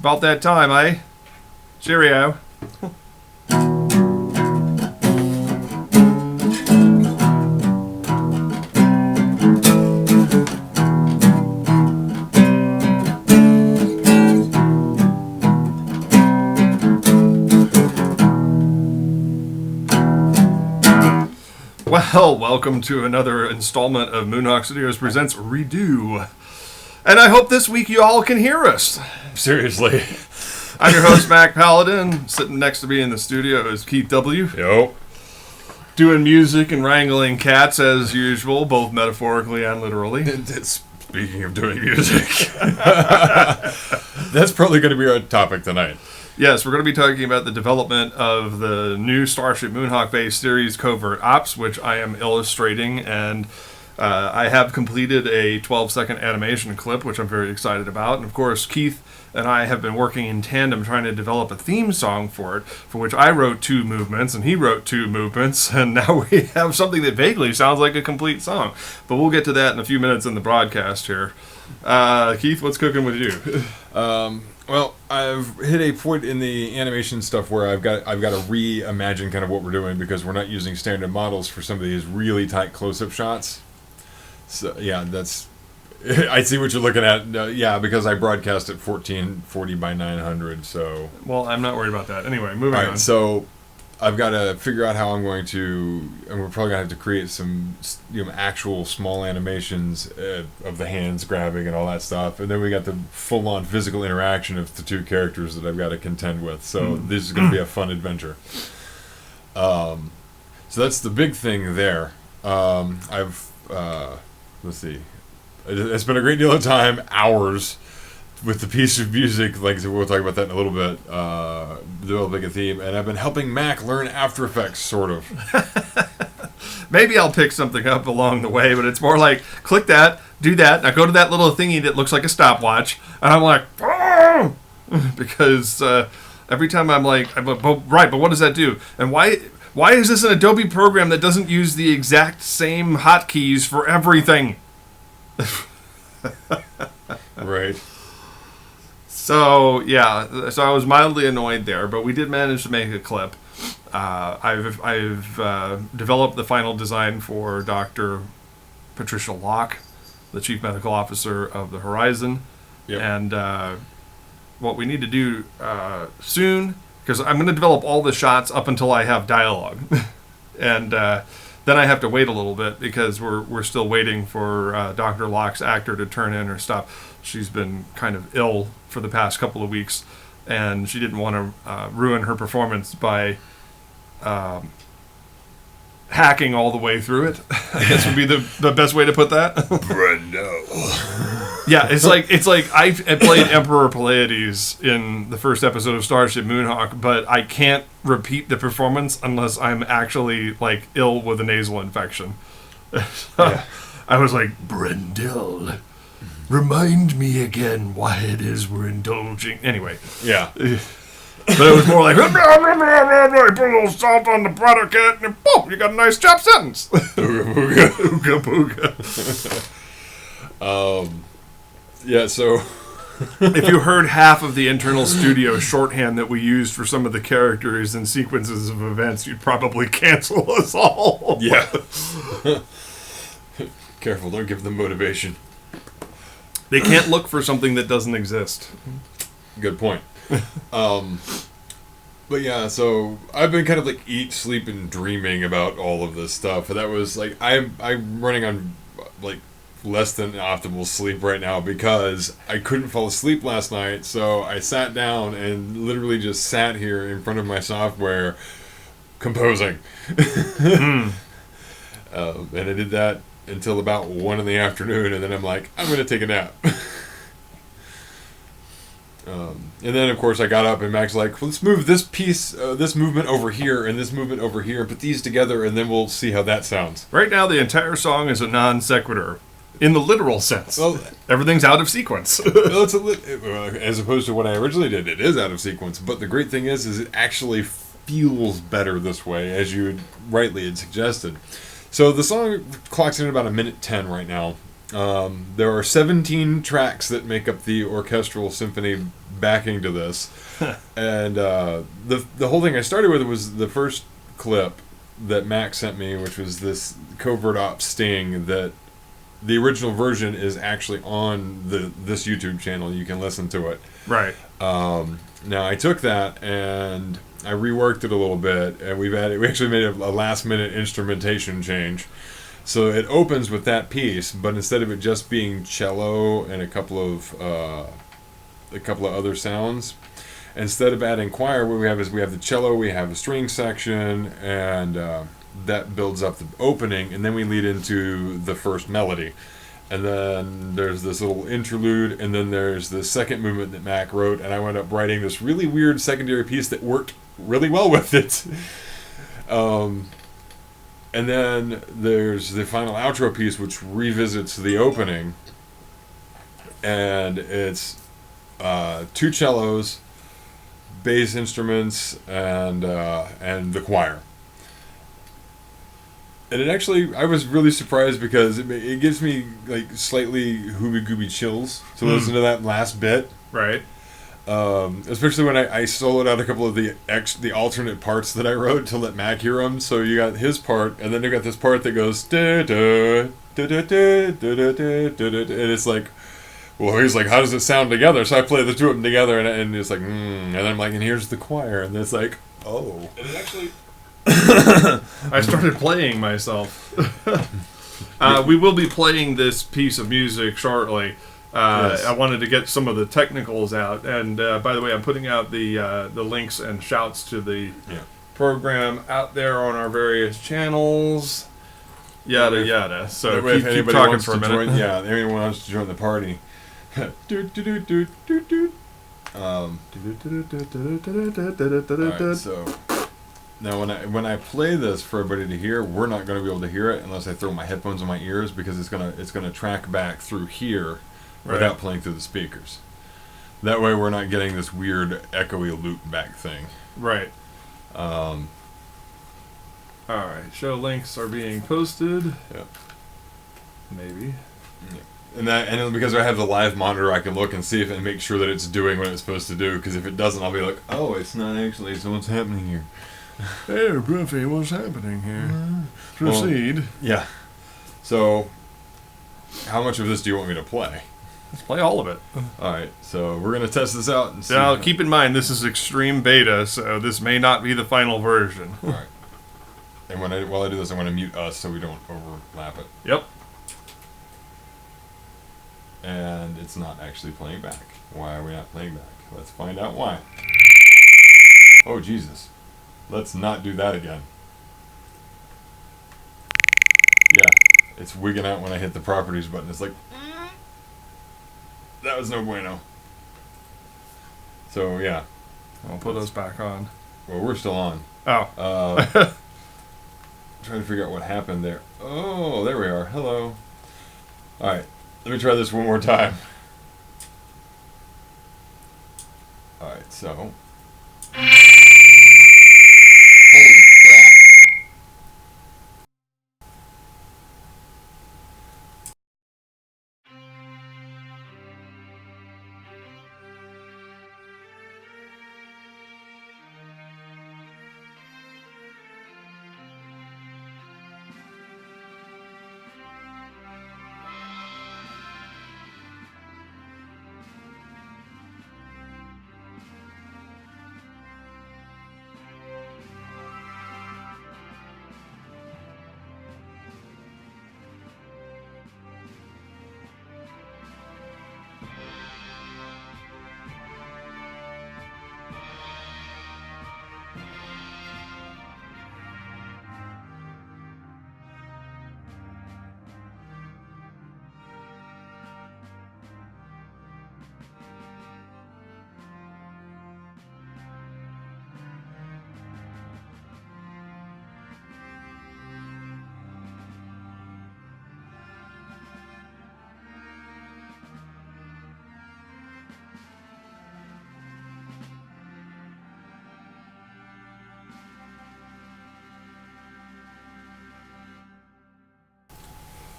About that time, eh? Cheerio. Well, welcome to another installment of Moonhawk Studios Presents Redo. And I hope this week you all can hear us. Seriously. I'm your host, Mac Paladin. Sitting next to me in the studio is Keith W. Yo. Doing music and wrangling cats as usual, both metaphorically and literally. Speaking of doing music. That's probably going to be our topic tonight. Yes, we're going to be talking about the development of the new Starship Moonhawk-based series Covert Ops, which I am illustrating, and I have completed a 12-second animation clip, which I'm very excited about. And of course, Keith and I have been working in tandem trying to develop a theme song for it, for which I wrote 2 movements, and he wrote 2 movements, and now we have something that vaguely sounds like a complete song. But we'll get to that in a few minutes in the broadcast here. Keith, what's cooking with you? Well, I've hit a point in the animation stuff where I've got to reimagine kind of what we're doing because we're not using standard models for some of these really tight close-up shots. So yeah, that's I see what you're looking at. Yeah, because I broadcast at 1440 by 900. So well, I'm not worried about that. Anyway, moving on. So I've got to figure out how I'm going to, and we're probably going to have to create some, actual small animations of the hands grabbing and all that stuff. And then we got the full-on physical interaction of the 2 characters that I've got to contend with. So this is going to be a fun adventure. So that's the big thing there. Let's see. It's been a great deal of time, hours, with the piece of music, like we'll talk about that in a little bit, developing a theme, and I've been helping Mac learn After Effects, sort of. Maybe I'll pick something up along the way, but it's more like, click that, do that, now go to that little thingy that looks like a stopwatch, and I'm like, oh! Because every time I'm like, right, but what does that do? And why is this an Adobe program that doesn't use the exact same hotkeys for everything? Right. So yeah, so I was mildly annoyed there, but we did manage to make a clip. I've developed the final design for Dr. Patricia Locke, the Chief Medical Officer of the Horizon, yep. And what we need to do soon, because I'm going to develop all the shots up until I have dialogue, and then I have to wait a little bit because we're still waiting for Dr. Locke's actor to turn in her stuff. She's been kind of ill for the past couple of weeks, and she didn't want to ruin her performance by hacking all the way through it. I guess would be the best way to put that. Brendo. Yeah, it's like I played Emperor Pleiades in the first episode of Starship Moonhawk, but I can't repeat the performance unless I'm actually like ill with a nasal infection. Yeah. I was like, Brendel, remind me again why it is we're indulging. Anyway. Yeah. But it was more like, put a little salt on the predicate, and boom, you got a nice chopped sentence. Ooga booga. Ooga booga. Yeah, so... If you heard half of the internal studio shorthand that we used for some of the characters and sequences of events, you'd probably cancel us all. Yeah. Careful, don't give them motivation. They can't look for something that doesn't exist. Good point. But yeah, so I've been kind of like eat, sleep, and dreaming about all of this stuff. And that was like, I'm running on like less than optimal sleep right now because I couldn't fall asleep last night. So I sat down and literally just sat here in front of my software composing. And I did that until about 1 in the afternoon, and then I'm like, I'm going to take a nap. And then, of course, I got up, and Mac's like, well, let's move this piece, this movement over here, and this movement over here, and put these together, and then we'll see how that sounds. Right now, the entire song is a non sequitur. In the literal sense. Well, everything's out of sequence. As opposed to what I originally did, it is out of sequence. But the great thing is it actually feels better this way, as you rightly had suggested. So the song clocks in at about 1:10 right now. There are 17 tracks that make up the orchestral symphony backing to this. And the whole thing I started with was the first clip that Mac sent me, which was this covert ops sting that the original version is actually on this YouTube channel. You can listen to it. Right. Now I took that and I reworked it a little bit, and we actually made a last minute instrumentation change. So it opens with that piece, but instead of it just being cello and a couple of other sounds, instead of adding choir, what we have is we have the cello, we have a string section, and that builds up the opening, and then we lead into the first melody. And then there's this little interlude, and then there's the second movement that Mac wrote, and I wound up writing this really weird secondary piece that worked really well with it. And then there's the final outro piece, which revisits the opening, and it's 2 cellos, bass instruments, and the choir. And it actually, I was really surprised because it gives me like slightly hooby gooby chills to listen to that last bit. Right. Especially when I soloed out a couple of the alternate parts that I wrote to let Mac hear them. So you got his part, and then you got this part that goes da da da da da da da da, and it's like, well, he's like, how does it sound together? So I play the two of them together, and it's like, and then I'm like, and here's the choir, and it's like, oh. And it actually, I started playing myself. We will be playing this piece of music shortly. Yes. I wanted to get some of the technicals out, and by the way, I'm putting out the links and shouts to the program out there on our various channels. Yada yada. So keep talking for a minute. Anyone wants to join the party. Alright, so now when I play this for everybody to hear, we're not going to be able to hear it unless I throw my headphones in my ears, because it's gonna track back through here without playing through the speakers. That way we're not getting this weird echoey loop back thing. Right. All right. Show links are being posted. Yep. Maybe. Yeah. And then because I have the live monitor, I can look and see if and make sure that it's doing what it's supposed to do. Because if it doesn't, I'll be like, oh, it's not actually. So what's happening here? Hey, Buffy, what's happening here? Proceed. Well, yeah. So, how much of this do you want me to play? Let's play all of it. All right. So we're gonna test this out and see. Now, keep in mind this is extreme beta, so this may not be the final version. All right. And while I do this, I want to mute us so we don't overlap it. Yep. And it's not actually playing back. Why are we not playing back? Let's find out why. Oh, Jesus. Let's not do that again. Yeah, it's wigging out when I hit the properties button. It's like, that was no bueno. So, yeah. I'll put those back on. Well, we're still on. Oh. Trying to figure out what happened there. Oh, there we are. Hello. All right. Let me try this one more time. Alright, so. Holy crap.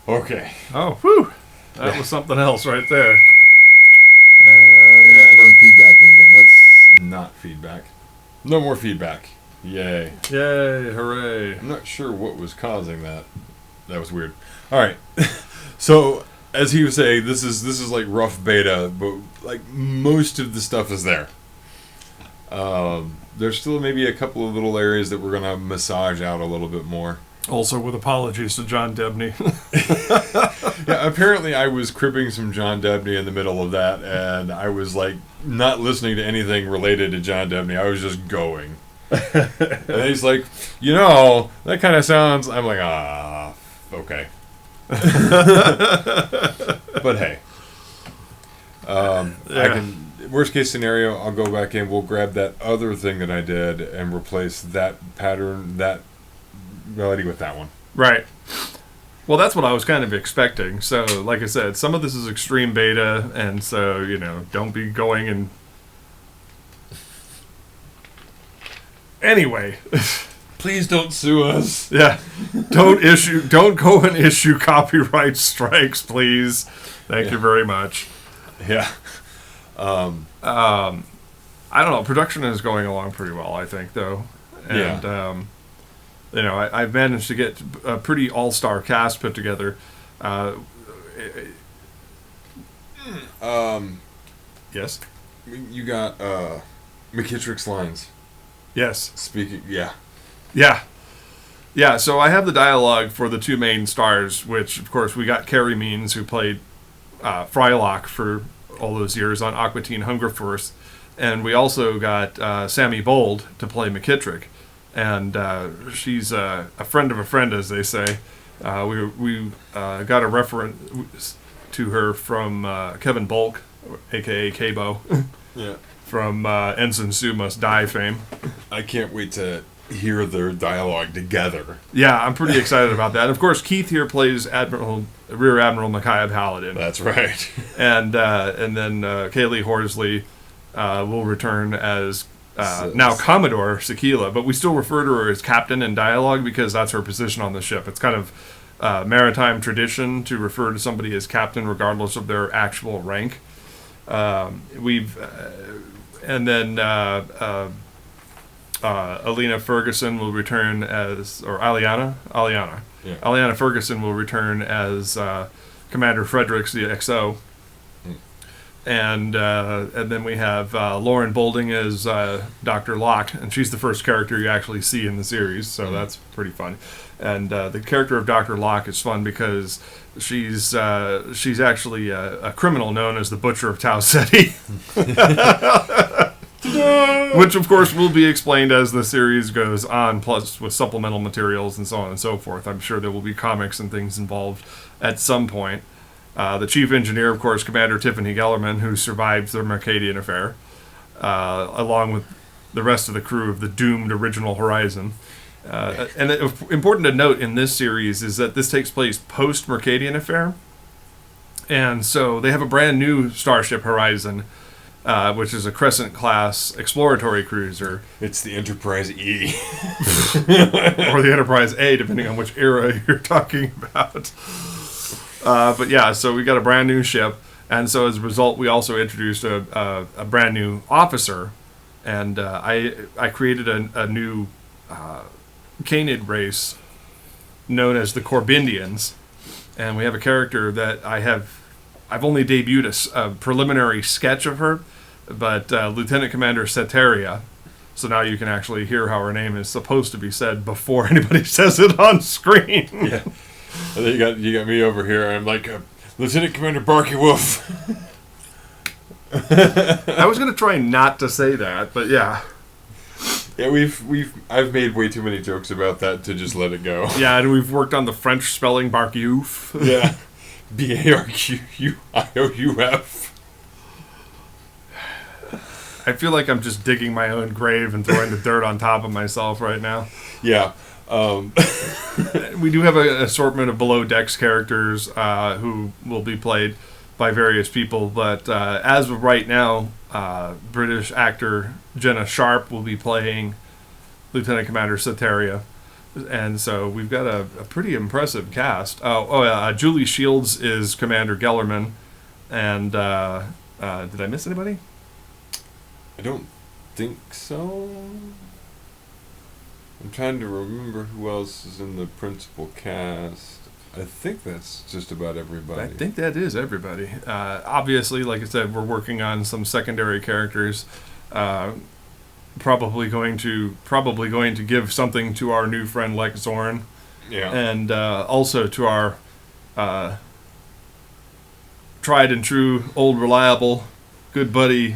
Okay. Oh, whew. That was something else right there. And I'm feedbacking Not feedback. No more feedback. Yay. Yay, hooray. I'm not sure what was causing that. That was weird. Alright. So, as he was saying, this is like rough beta, but like most of the stuff is there. There's still maybe a couple of little areas that we're going to massage out a little bit more. Also with apologies to John Debney. Yeah, apparently I was cribbing some John Debney in the middle of that, and I was like not listening to anything related to John Debney. I was just going. And he's like, that kind of sounds... I'm like, okay. But hey. I can... Worst case scenario, I'll go back in, we'll grab that other thing that I did and replace that pattern, that melody with that one. Right. Well, that's what I was kind of expecting. So, like I said, some of this is extreme beta, and so, don't be going and... Anyway. Please don't sue us. Yeah. Don't go and issue copyright strikes, please. Thank you very much. Yeah. I don't know. Production is going along pretty well, I think, though. And, I've managed to get a pretty all-star cast put together. Yes? You got McKittrick's lines. Yes. Speaking, yeah. Yeah. Yeah, so I have the dialogue for the two main stars, which, of course, we got Carrie Means, who played Frylock for all those years on Aqua Teen Hunger Force. And we also got Sammy Bold to play McKittrick. And she's a friend of a friend, as they say. We got a reference to her from Kevin Bulk, a.k.a. Cabo, Yeah. from Ensign Sue Must Die fame. I can't wait to hear their dialogue together. Yeah, I'm pretty excited about that. And of course, Keith here plays Rear Admiral Micaiah Paladin. That's right. And then Kaylee Horsley will return as now Commodore Sakila, but we still refer to her as Captain in dialogue because that's her position on the ship. It's kind of maritime tradition to refer to somebody as Captain regardless of their actual rank. Alina Ferguson will return as, or Aliana. Yeah. Aliana Ferguson will return as Commander Fredericks, the XO. And then we have Lauren Bolding as Dr. Locke, and she's the first character you actually see in the series, so that's pretty fun. And the character of Dr. Locke is fun because she's actually a criminal known as the Butcher of Tau Ceti. Which, of course, will be explained as the series goes on, plus with supplemental materials and so on and so forth. I'm sure there will be comics and things involved at some point. The chief engineer, of course, Commander Tiffany Gellerman, who survives the Mercadian affair, along with the rest of the crew of the doomed original Horizon. And important to note in this series is that this takes place post-Mercadian affair. And so they have a brand new Starship Horizon, which is a Crescent-class exploratory cruiser. It's the Enterprise E. Or the Enterprise A, depending on which era you're talking about. But yeah, so we got a brand new ship, and so as a result, we also introduced a brand new officer, and I created a new Canid race known as the Corbindians, and we have a character that I've only debuted a preliminary sketch of her, but Lieutenant Commander Ceteria. So now you can actually hear how her name is supposed to be said before anybody says it on screen. Yeah. And then you got me over here. I'm like Lieutenant Commander Barky Wolf. I was gonna try not to say that, but yeah. Yeah, I've made way too many jokes about that to just let it go. Yeah, and we've worked on the French spelling Barkiouf. Yeah. Barquiouf. I feel like I'm just digging my own grave and throwing the dirt on top of myself right now. Yeah. We do have an assortment of below decks characters who will be played by various people, but as of right now, British actor Jenna Sharp will be playing Lieutenant Commander Ceteria, and so we've got a pretty impressive cast. Julie Shields is Commander Gellerman, and did I miss anybody? I don't think so. I'm trying to remember who else is in the principal cast. I think that's just about everybody. I think that is everybody. Obviously, like I said, we're working on some secondary characters. Probably going to give something to our new friend Lex Zorn. Yeah. And also to our tried and true, old reliable, good buddy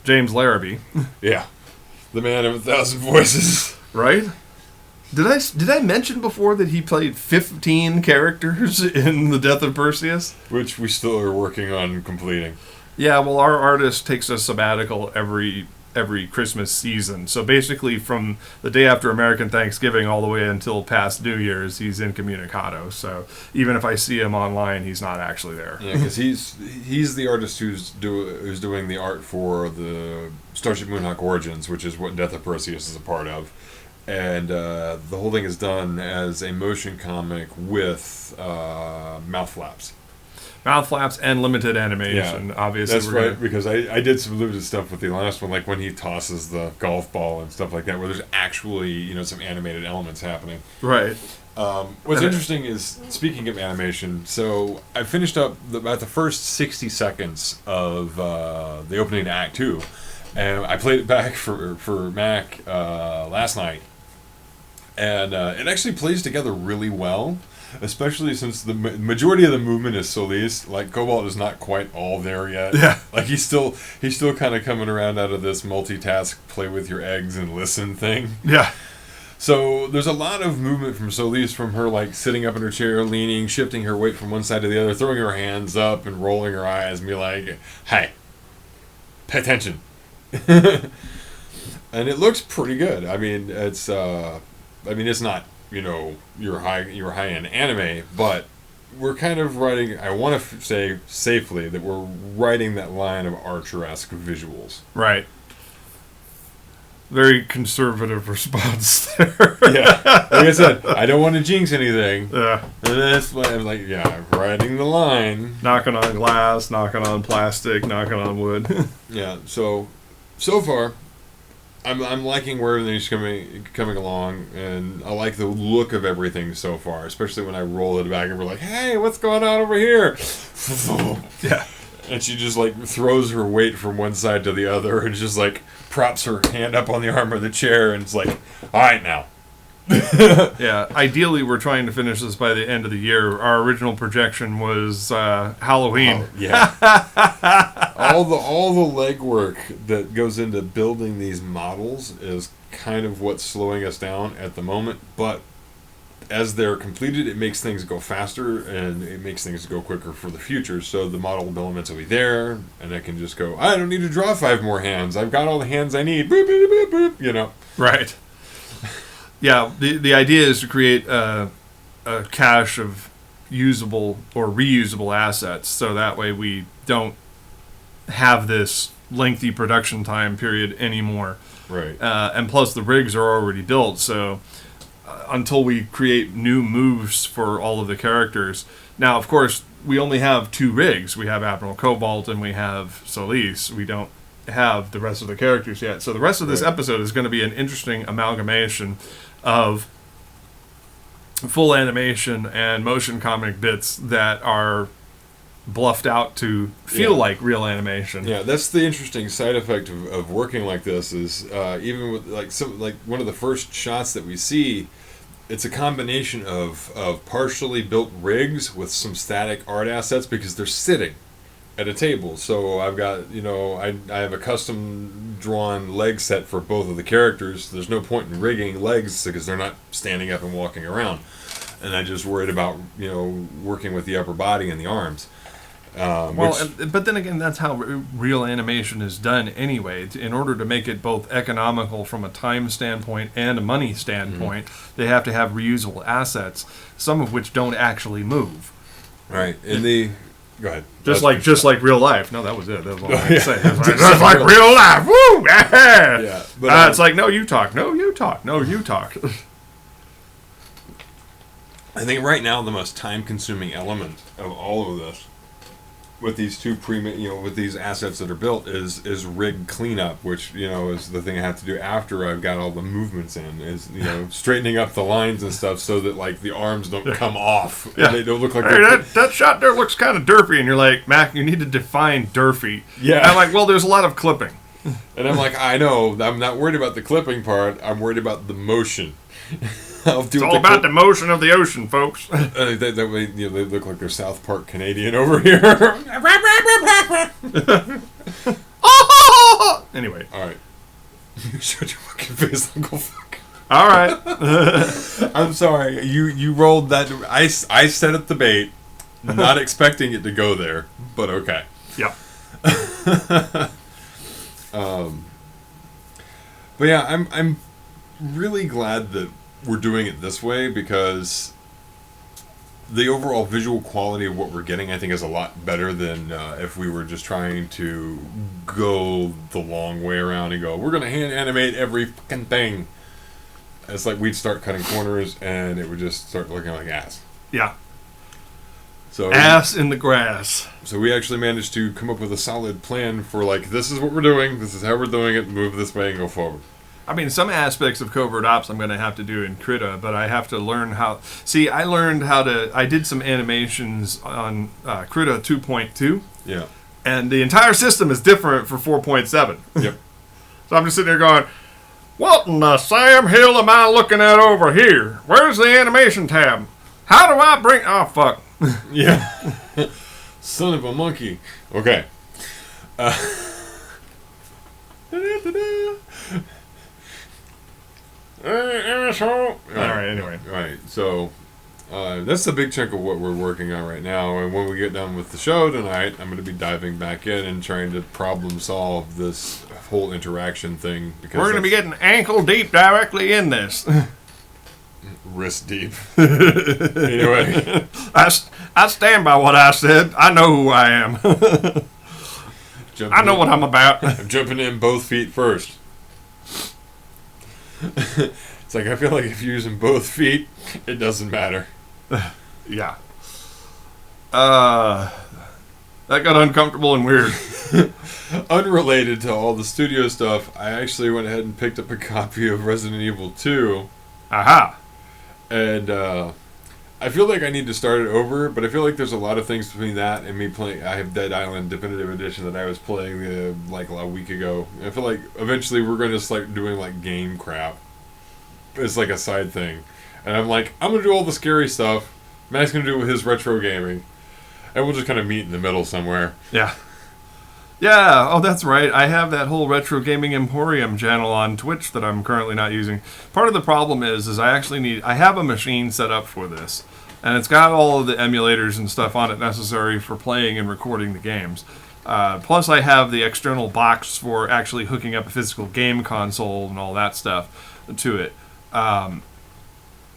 James Larrabee. Yeah. The man of 1,000 voices. Right? Did I mention before that he played 15 characters in The Death of Perseus? Which we still are working on completing. Yeah, well, our artist takes a sabbatical every Christmas season. So basically from the day after American Thanksgiving all the way until past New Year's, he's incommunicado. So even if I see him online, he's not actually there. Yeah, because he's the artist who's doing the art for the Starship Moonhawk Origins, which is what Death of Perseus is a part of. And the whole thing is done as a motion comic with mouth flaps. Mouth flaps and limited animation, obviously. That's right, because I did some limited stuff with the last one, like when he tosses the golf ball and stuff like that, where there's actually, some animated elements happening. Right. What's interesting is, speaking of animation, so I finished up about the first 60 seconds of the opening to Act 2, and I played it back for Mac last night, and it actually plays together really well. Especially since the majority of the movement is Solis. Like, Cobalt is not quite all there yet. Yeah. Like, he's still kind of coming around out of this multitask, play with your eggs and listen thing. Yeah. So there's a lot of movement from Solis, from her, like, sitting up in her chair, leaning, shifting her weight from one side to the other, throwing her hands up and rolling her eyes and be like, hey, pay attention. And it looks pretty good. I mean, it's not, your high-end anime, but we're kind of writing, I want to say safely, that we're writing that line of Archer-esque visuals. Right. Very conservative response there. Yeah. Like I said, I don't want to jinx anything. Yeah. And that's why I'm like, I'm writing the line. Knocking on glass, knocking on plastic, knocking on wood. Yeah, so far, I'm liking where everything's coming along, and I like the look of everything so far, especially when I roll it back and we're like, hey, what's going on over here? Yeah. And she just, like, throws her weight from one side to the other and just, like, props her hand up on the arm of the chair and it's like, all right, now. Yeah, ideally we're trying to finish this by the end of the year. Our original projection was Halloween. All the legwork that goes into building these models is kind of what's slowing us down at the moment, but as they're completed, it makes things go faster and it makes things go quicker for the future. So the model elements will be there, and I can just go, I don't need to draw 5 more hands. I've got all the hands I need. Boop, boop, boop, boop, Right. Yeah, the idea is to create a cache of usable or reusable assets, so that way we don't have this lengthy production time period anymore. Right. And plus the rigs are already built, so until we create new moves for all of the characters. Now, of course, we only have 2 rigs. We have Admiral Cobalt and we have Solis. We don't have the rest of the characters yet. So the rest of this episode is going to be an interesting amalgamation of full animation and motion comic bits that are bluffed out to feel like real animation. Yeah, that's the interesting side effect of working like this is even with like one of the first shots that we see, it's a combination of partially built rigs with some static art assets because they're sitting at a table. So I've got, I have a custom drawn leg set for both of the characters. There's no point in rigging legs because they're not standing up and walking around. And I just worried about, working with the upper body and the arms. But then again, that's how real animation is done anyway. In order to make it both economical from a time standpoint and a money standpoint, they have to have reusable assets, some of which don't actually move. Right. Go ahead. Just like real life. No, that was it. That was all I had to say. Just like real life. Woo! Yeah. But, it's like, no, you talk. No, you talk. No, you talk. I think right now the most time-consuming element of all of this with these two with these assets that are built is rig cleanup, which is the thing I have to do after I've got all the movements in, is straightening up the lines and stuff so that like the arms don't come off. Yeah. And they don't look like that shot there looks kind of derpy, and you're like, Mac, you need to define derpy. Yeah. And I'm like, well, there's a lot of clipping. And I'm like, I know, I'm not worried about the clipping part, I'm worried about the motion. It's all about the motion of the ocean, folks. That way, they look like they're South Park Canadian over here. Anyway. All right. Shut your fucking face, Uncle Fuck. All right. I'm sorry. You rolled that. I set up the bait, not expecting it to go there, but okay. Yep. But yeah, I'm really glad that we're doing it this way, because the overall visual quality of what we're getting, I think, is a lot better than if we were just trying to go the long way around and go, we're going to hand animate every fucking thing. It's like we'd start cutting corners and it would just start looking like ass. Yeah. So ass in the grass. So we actually managed to come up with a solid plan for, like, this is what we're doing, this is how we're doing it, move this way and go forward. I mean, some aspects of covert ops I'm going to have to do in Krita, but I have to learn how... See, I learned how to... I did some animations on Krita 2.2. Yeah. And the entire system is different for 4.7. Yep. So I'm just sitting there going, what in the Sam Hill am I looking at over here? Where's the animation tab? How do I bring... Oh, fuck. Yeah. Son of a monkey. Okay. Asshole. Alright, anyway. Right, so that's the big chunk of what we're working on right now, and when we get done with the show tonight, I'm going to be diving back in and trying to problem solve this whole interaction thing. Because we're going to be getting ankle deep directly in this. Wrist deep. Anyway. I stand by what I said. I know who I am. I know what I'm about. I'm jumping in both feet first. It's like, I feel like if you're using both feet, it doesn't matter. Yeah. That got uncomfortable and weird. Unrelated to all the studio stuff, I actually went ahead and picked up a copy of Resident Evil 2. Aha. And I feel like I need to start it over, but I feel like there's a lot of things between that and me playing. I have Dead Island Definitive Edition that I was playing like a week ago. I feel like eventually we're going to start doing like game crap. It's like a side thing. And I'm like, I'm going to do all the scary stuff. Matt's going to do his retro gaming. And we'll just kind of meet in the middle somewhere. Yeah. Yeah, oh, that's right. I have that whole Retro Gaming Emporium channel on Twitch that I'm currently not using. Part of the problem is I have a machine set up for this. And it's got all of the emulators and stuff on it necessary for playing and recording the games. Plus I have the external box for actually hooking up a physical game console and all that stuff to it.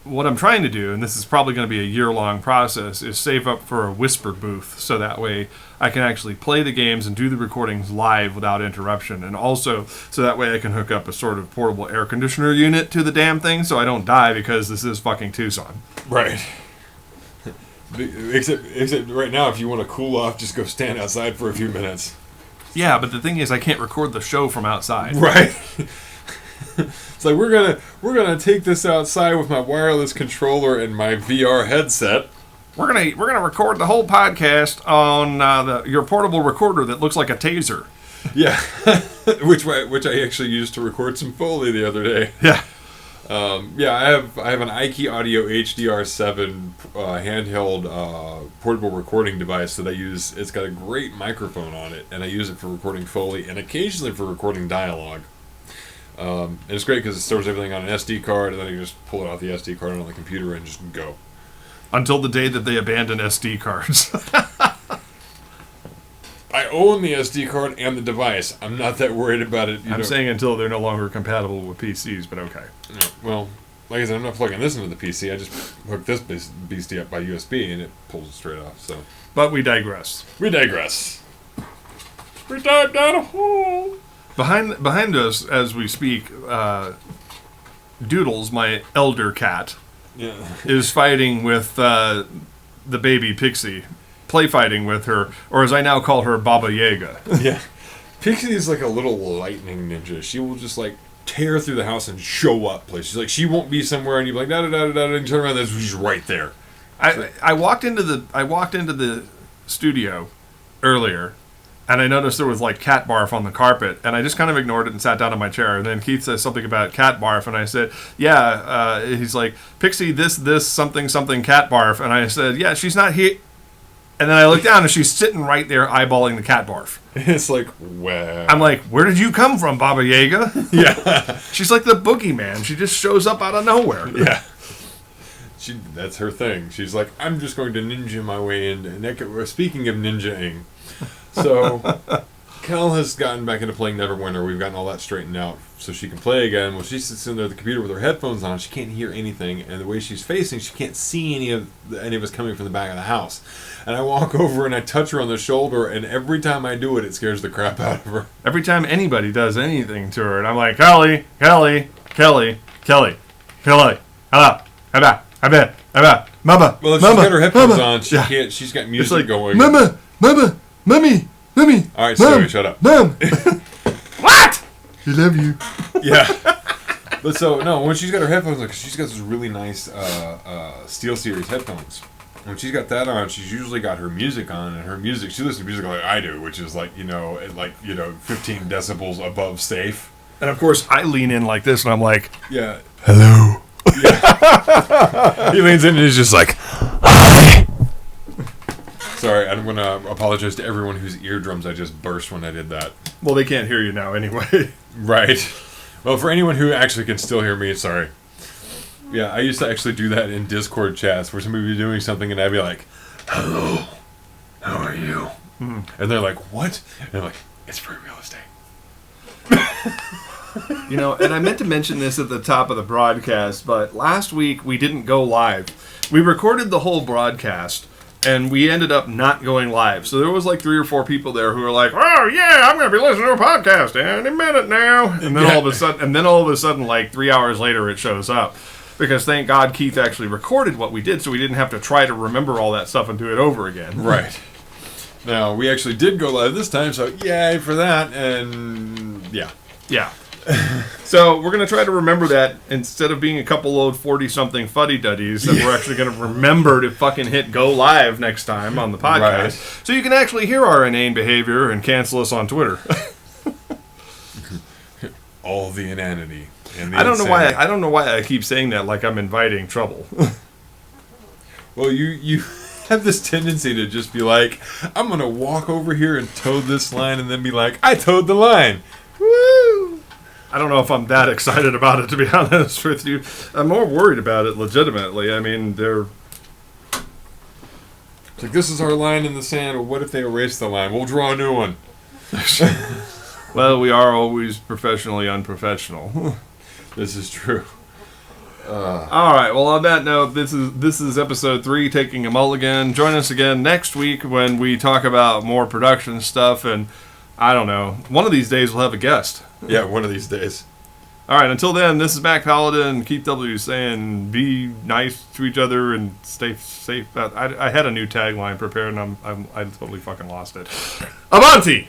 What I'm trying to do, and this is probably going to be a year-long process, is save up for a Whisper booth, so that way I can actually play the games and do the recordings live without interruption, and also so that way I can hook up a sort of portable air conditioner unit to the damn thing so I don't die because this is fucking Tucson. Right. Except right now, if you want to cool off, just go stand outside for a few minutes. Yeah, but the thing is I can't record the show from outside. Right. It's like we're gonna take this outside with my wireless controller and my VR headset. We're gonna record the whole podcast on your portable recorder that looks like a taser. Yeah, which I actually used to record some Foley the other day. Yeah. I have an Ike Audio HDR7 handheld portable recording device that I use. It's got a great microphone on it, and I use it for recording Foley and occasionally for recording dialogue. And it's great because it stores everything on an SD card, and then you just pull it off the SD card on the computer and just go. Until the day that they abandon SD cards. I own the SD card and the device. I'm not that worried about it. I'm saying until they're no longer compatible with PCs, but okay. No, well, like I said, I'm not plugging this into the PC. I just hook this beastie up by USB, and it pulls it straight off. So, but we digress. We dive down a hole. Behind us, as we speak, Doodles, my elder cat, is fighting with the baby Pixie. play fighting with her, or as I now call her, Baba Yaga. Yeah. Pixie is like a little lightning ninja. She will just like tear through the house and show up places. Like she won't be somewhere and you're like da da da da da and you turn around and she's right there. I walked into the studio earlier, and I noticed there was like cat barf on the carpet, and I just kind of ignored it and sat down in my chair. And then Keith says something about cat barf, and I said, "Yeah." He's like, "Pixie, this something cat barf," and I said, "Yeah, she's not here." And then I look down, and she's sitting right there eyeballing the cat barf. It's like, wow. I'm like, "Where did you come from, Baba Yaga?" Yeah. She's like the boogeyman. She just shows up out of nowhere. Yeah. That's her thing. She's like, I'm just going to ninja my way into... Speaking of ninjaing, so Cal has gotten back into playing Neverwinter. We've gotten all that straightened out so she can play again. Well, she sits in there at the computer with her headphones on. She can't hear anything, and the way she's facing, she can't see any of us coming from the back of the house. And I walk over and I touch her on the shoulder, and every time I do it, it scares the crap out of her. Every time anybody does anything to her, and I'm like, Kelly, hello, Mama. Well, if she's got her headphones on, she can't. She's got music like, going. Mama, mommy. All right, Zoe, shut up. Mom. What? I love you. Yeah. But so no, when she's got her headphones on, 'cause she's got those really nice SteelSeries headphones. When she's got that on, she's usually got her music on, and her music, she listens to music like I do, which is like 15 decibels above safe. And of course, I lean in like this, and I'm like, yeah, hello. Yeah. He leans in and he's just like, hi. Sorry, I'm going to apologize to everyone whose eardrums I just burst when I did that. Well, they can't hear you now anyway. Right. Well, for anyone who actually can still hear me, sorry. Yeah, I used to actually do that in Discord chats where somebody would be doing something and I'd be like, hello, how are you? Mm-hmm. And they're like, what? And I'm like, it's free real estate. And I meant to mention this at the top of the broadcast, but last week we didn't go live. We recorded the whole broadcast, and we ended up not going live. So there was like 3 or 4 people there who were like, "Oh yeah, I'm going to be listening to a podcast any minute now." And then all of a sudden, like 3 hours later, it shows up. Because thank God Keith actually recorded what we did, so we didn't have to try to remember all that stuff and do it over again. Right. Now, we actually did go live this time, so yay for that, and yeah. Yeah. So we're going to try to remember that instead of being a couple old 40-something fuddy-duddies, that we're actually going to remember to fucking hit go live next time on the podcast. Right. So you can actually hear our inane behavior and cancel us on Twitter. All the inanity. And the I don't know why I keep saying that like I'm inviting trouble. Well, you have this tendency to just be like, I'm going to walk over here and toad this line and then be like, I towed the line. Woo! I don't know if I'm that excited about it, to be honest with you. I'm more worried about it legitimately. I mean, it's like, this is our line in the sand. Well, what if they erase the line? We'll draw a new one. Well, we are always professionally unprofessional. This is true. All right. Well, on that note, this is episode 3, taking a mulligan. Join us again next week when we talk about more production stuff, and I don't know. One of these days we'll have a guest. Yeah, one of these days. All right. Until then, this is Mac Paladin and Keith W. saying, be nice to each other and stay safe. I had a new tagline prepared, and I totally fucking lost it. Avanti.